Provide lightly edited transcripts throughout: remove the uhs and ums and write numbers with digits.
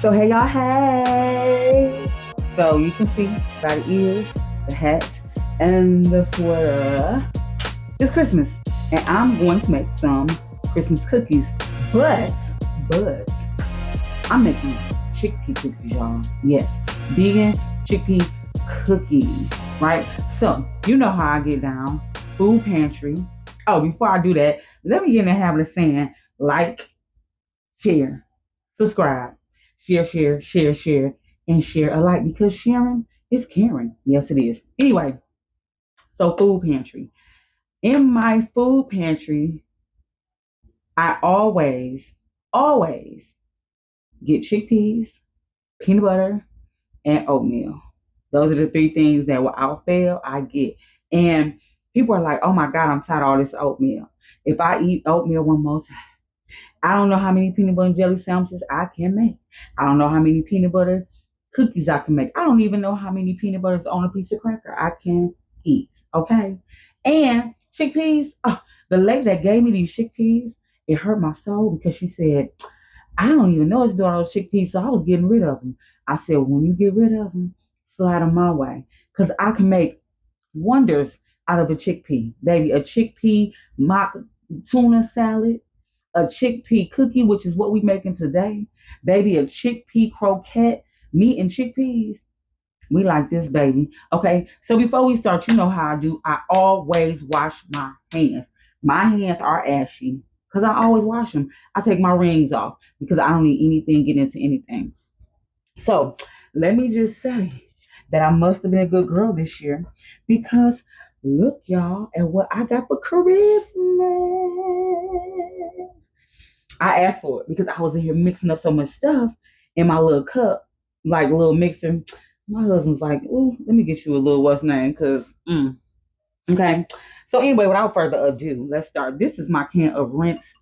So hey y'all, hey. So you can see by the ears, the hat, and the sweater. It's Christmas, and I'm going to make some Christmas cookies. But, but I'm making chickpea cookies, y'all. Yes, vegan chickpea cookies, right? So you know how I get down. Food pantry. Oh, before I do that, let me get in the habit of saying like, share, subscribe, share, and share alike because sharing is caring. Yes, it is. Anyway, so food pantry. In my food pantry, I always get chickpeas, peanut butter, and oatmeal. Those are the three things that without fail I get. And people are like, oh my God, I'm tired of all this oatmeal. If I eat oatmeal one more time, I don't know how many peanut butter and jelly sandwiches I can make. I don't know how many peanut butter cookies I can make. I don't even know how many peanut butters on a piece of cracker I can eat. Okay. And chickpeas, oh, the lady that gave me these chickpeas, it hurt my soul because she said, I don't even know it's doing those chickpeas, so I was getting rid of them. I said, when you get rid of them, slide them my way. Because I can make wonders out of a chickpea. Baby, a chickpea mock tuna salad, a chickpea cookie, which is what we're making today. Baby, a chickpea croquette, meat and chickpeas. We like this, baby. Okay, so before we start, you know how I do. I always wash my hands. My hands are ashy because I always wash them. I take my rings off because I don't need anything getting into anything. So let me just say that I must have been a good girl this year because look, y'all, at what I got for Christmas. I asked for it because I was in here mixing up so much stuff in my little cup, like a little mixer. My husband's like, "Ooh, let me get you a little what's name?" Because, okay. So anyway, without further ado, let's start. This is my can of rinsed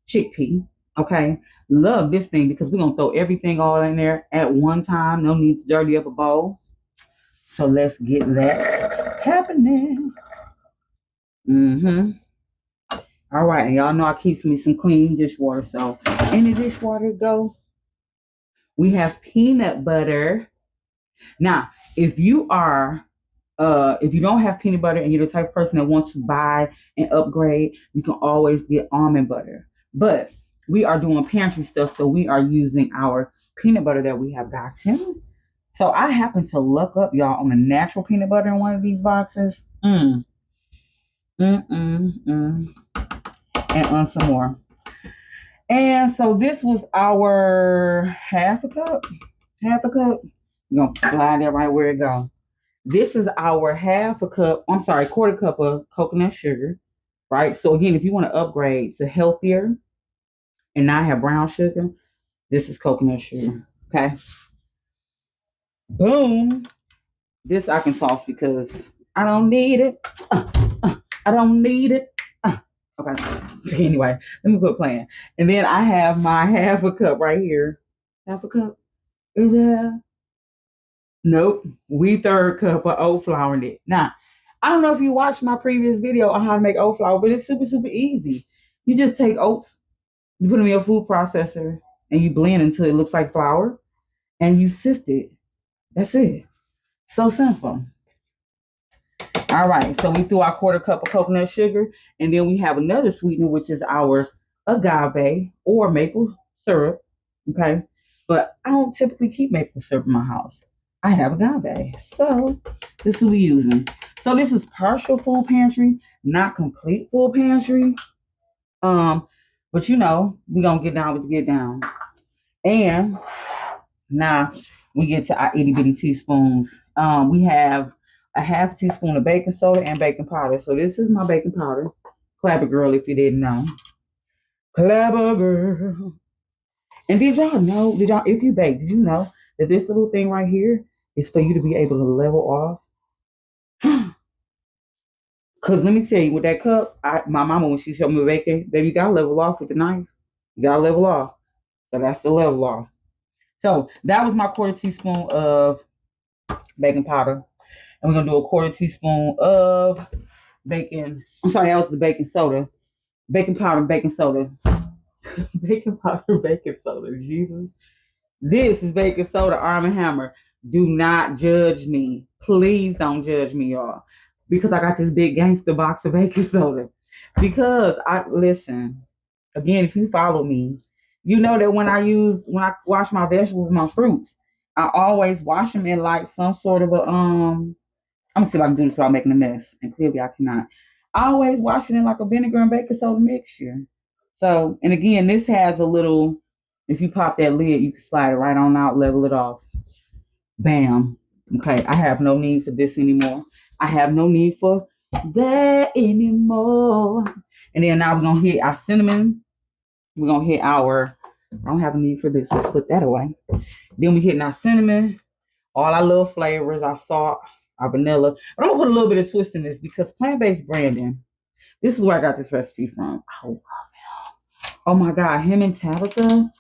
chickpea. Okay, love this thing because we're gonna throw everything all in there at one time. No need to dirty up a bowl. So let's get that happening. Mm-hmm. All right, and y'all know I keeps me some clean dishwater. So in the dishwater go. We have peanut butter. Now, if you are if you don't have peanut butter and you're the type of person that wants to buy and upgrade, you can always get almond butter. But we are doing pantry stuff, so we are using our peanut butter that we have gotten. So I happen to look up y'all on the natural peanut butter in one of these boxes. Mm, and on some more. And so this was our half a cup. Half a cup. We're gonna slide that right where it goes. This is our half a cup, I'm sorry, quarter cup of coconut sugar, right? So again, if you want to upgrade to healthier and not have brown sugar, this is coconut sugar. Okay. Boom. This I can toss because I don't need it. I don't need it. Okay. Anyway, let me quit playing. And then I have my half a cup right here. Half a cup. Is that? Nope. We third cup of oat flour in it. Now, I don't know if you watched my previous video on how to make oat flour, but it's super, super easy. You just take oats, you put them in your food processor, and you blend until it looks like flour, and you sift it. That's it. So simple. All right, so we threw our quarter cup of coconut sugar, and then we have another sweetener, which is our agave or maple syrup. Okay, but I don't typically keep maple syrup in my house. I have agave, so this is what we're using. So this is partial full pantry, not complete full pantry. But you know, we're gonna get down with the get down. And now we get to our itty bitty teaspoons. We have a half teaspoon of baking soda and baking powder. So this is my baking powder. Clabber girl, if you didn't know. Clabber girl. And did y'all know? Did y'all, if you bake, did you know that this little thing right here is for you to be able to level off? Cause let me tell you, with that cup, my mama when she showed me baking, baby, you gotta level off with the knife. You gotta level off. So that's the level off. So that was my quarter teaspoon of baking powder. And we're gonna do a quarter teaspoon of baking. I'm sorry, that was the baking soda. Baking powder, baking soda. Baking powder, baking soda. Jesus. This is baking soda, Arm& Hammer. Do not judge me. Please don't judge me, y'all. Because I got this big gangster box of baking soda. Because listen, again, if you follow me, you know that when I wash my vegetables, my fruits, I always wash them in like some sort of a I'm gonna see if I can do this without making a mess. And clearly I cannot. I always wash it in like a vinegar and baking soda mixture. So, and again, this has a little, if you pop that lid, you can slide it right on out, level it off. Bam. Okay, I have no need for this anymore. I have no need for that anymore. And then now we're gonna hit our cinnamon. We're gonna hit our, I don't have a need for this. Let's put that away. Then we hitting our cinnamon, all our little flavors, our salt, our vanilla. But I'm gonna put a little bit of twist in this because plant-based branding. This is where I got this recipe from. Oh my God, him and Tabitha.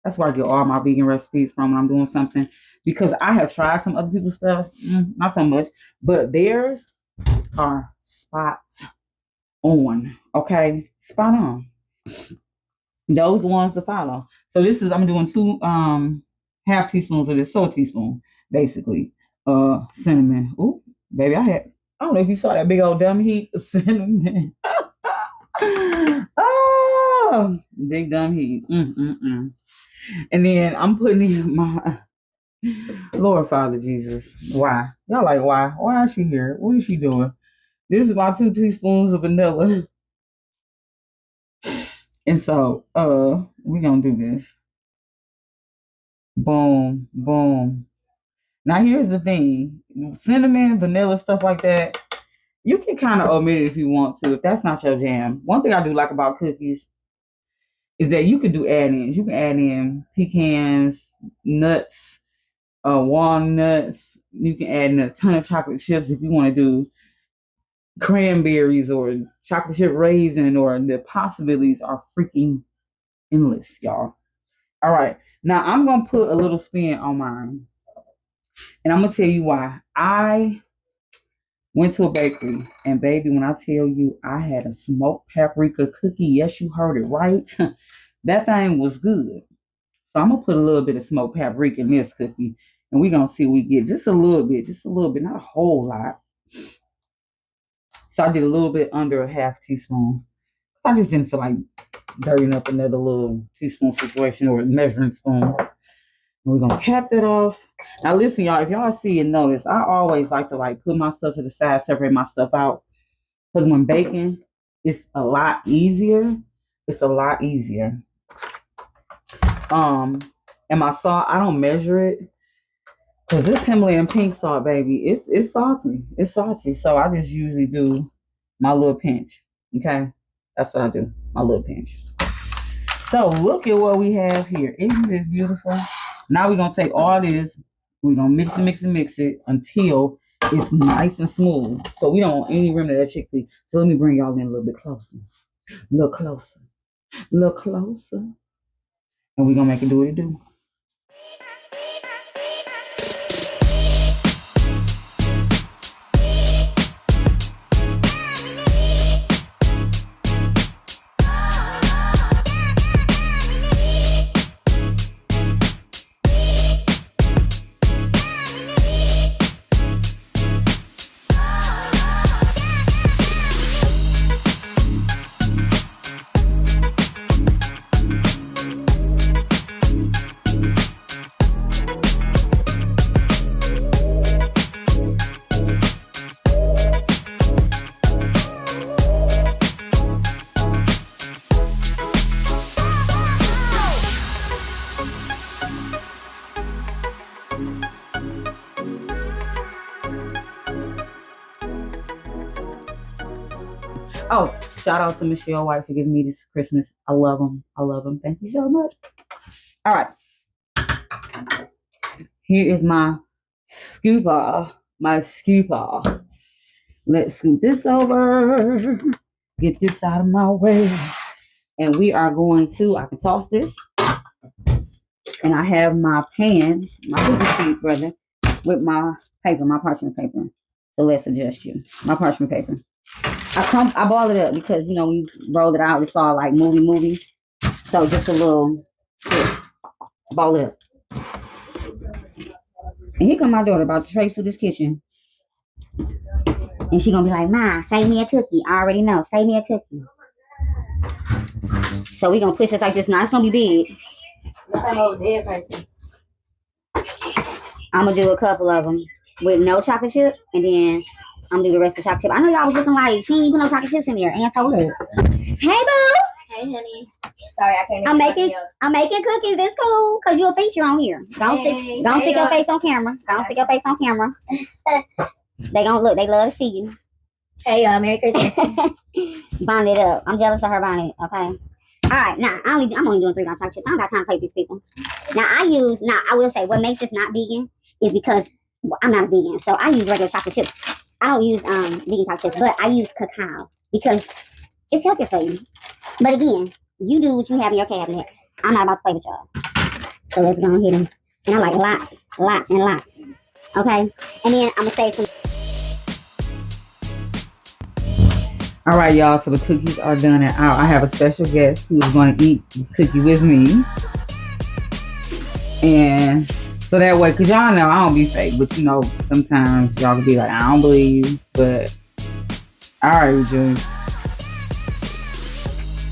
That's where I get all my vegan recipes from when I'm doing something. Because I have tried some other people's stuff, not so much, but theirs are spot on. Okay, spot on. Those ones to follow. So this is, I'm doing 2 half teaspoons of this, so a teaspoon, basically. Cinnamon. Ooh, baby, I don't know if you saw that big old dumb heat of cinnamon. Oh, big dumb heat. And then I'm putting in my Lord Father Jesus. Why? Y'all like, why? Why is she here? What is she doing? This is my 2 teaspoons of vanilla. And so, we're gonna do this. Boom, boom. Now here's the thing. Cinnamon, vanilla, stuff like that. You can kind of omit it if you want to, if that's not your jam. One thing I do like about cookies is that you can do add-ins. You can add in pecans, nuts, walnuts. You can add in a ton of chocolate chips if you want to do cranberries or chocolate chip raisin, or the possibilities are freaking endless, y'all. All right. Now I'm going to put a little spin on mine. And I'm going to tell you why. I went to a bakery, and baby, when I tell you I had a smoked paprika cookie, yes, you heard it right. That thing was good. So I'm gonna put a little bit of smoked paprika in this cookie, and we're gonna see what we get. Just a little bit, not a whole lot. So I did a little bit under a half teaspoon. I just didn't feel like dirtying up another little teaspoon situation or a measuring spoon. We're gonna cap that off. Now listen, y'all, if y'all see and notice, I always like to like put my stuff to the side, separate my stuff out. Because when baking, it's a lot easier. It's a lot easier. And my salt, I don't measure it. Because this Himalayan pink salt, baby, it's salty. It's salty. So I just usually do my little pinch. Okay? That's what I do. My little pinch. So look at what we have here. Isn't this beautiful? Now we're going to take all this. We're going to mix it until it's nice and smooth. So we don't want any remnant of that chickpea. So let me bring y'all in a little bit closer. A little closer. And we're going to make it do what it do. Oh, shout out to Michelle White for giving me this for Christmas. I love them. Thank you so much. All right. Here is my scooper. Let's scoop this over. Get this out of my way. And we are going to, I can toss this. And I have my pan, my cookie sheet, brother, with my paper, my parchment paper. So let's adjust you. My parchment paper. I ball it up because, you know, when you roll it out, it's all like movie. So just a little, ball it up. And here come my daughter about to trace through this kitchen. And she gonna be like, Ma, save me a cookie. I already know. Save me a cookie. So we gonna push this like this. Now it's gonna be big. I'm gonna do a couple of them with no chocolate chip, and then I'm gonna do the rest of the chocolate chip. I know y'all was looking like she ain't put no chocolate chips in there. And so look. Hey boo. Hey honey. Sorry, I can't. I'm making cookies. It's cool, cause you'll feature on here. Don't stick your face on camera. Don't stick your face on camera. They gonna look. They love to see you. Hey Merry Christmas. Bonnet it up. I'm jealous of her bonnet. Okay. All right. Now I'm only doing 3 chocolate chips. I don't got time to play with these people. Now I will say what makes this not vegan is because I'm not a vegan, so I use regular chocolate chips. I don't use vegan chocolate chips, but I use cacao because it's healthier for you. But again, you do what you have in your cabinet. I'm not about to play with y'all. So let's go and hit them. And I like lots, and lots. Okay? And then I'm going to say some. All right, y'all. So the cookies are done and out. I have a special guest who is going to eat this cookie with me. And so that way, because y'all know I don't be fake, but you know, sometimes y'all can be like, I don't believe you. But all right, Julie.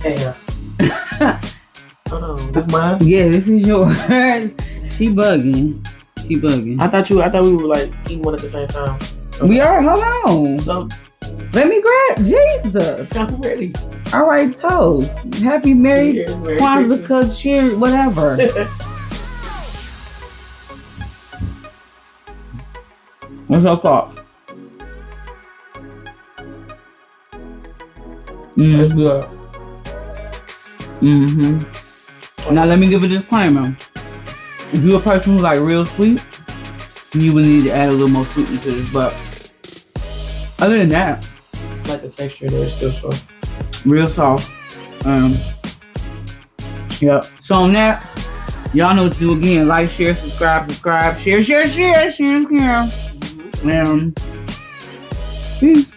Hey, this mine? Yeah, this is yours. She bugging. I thought we were like eating one at the same time. Okay. We are. Hold on. So let me grab Jesus. I'm ready. All right, toast. Happy Merry Kwanzaa, cheers, whatever. What's your thought? That's good. Now let me give a disclaimer. If you're a person who's like real sweet, you will need to add a little more sweetness to this. But other than that, I like the texture there, it's still soft. Real soft. Yep. So on that, y'all know what to do again. Like, share, subscribe, share. Peace.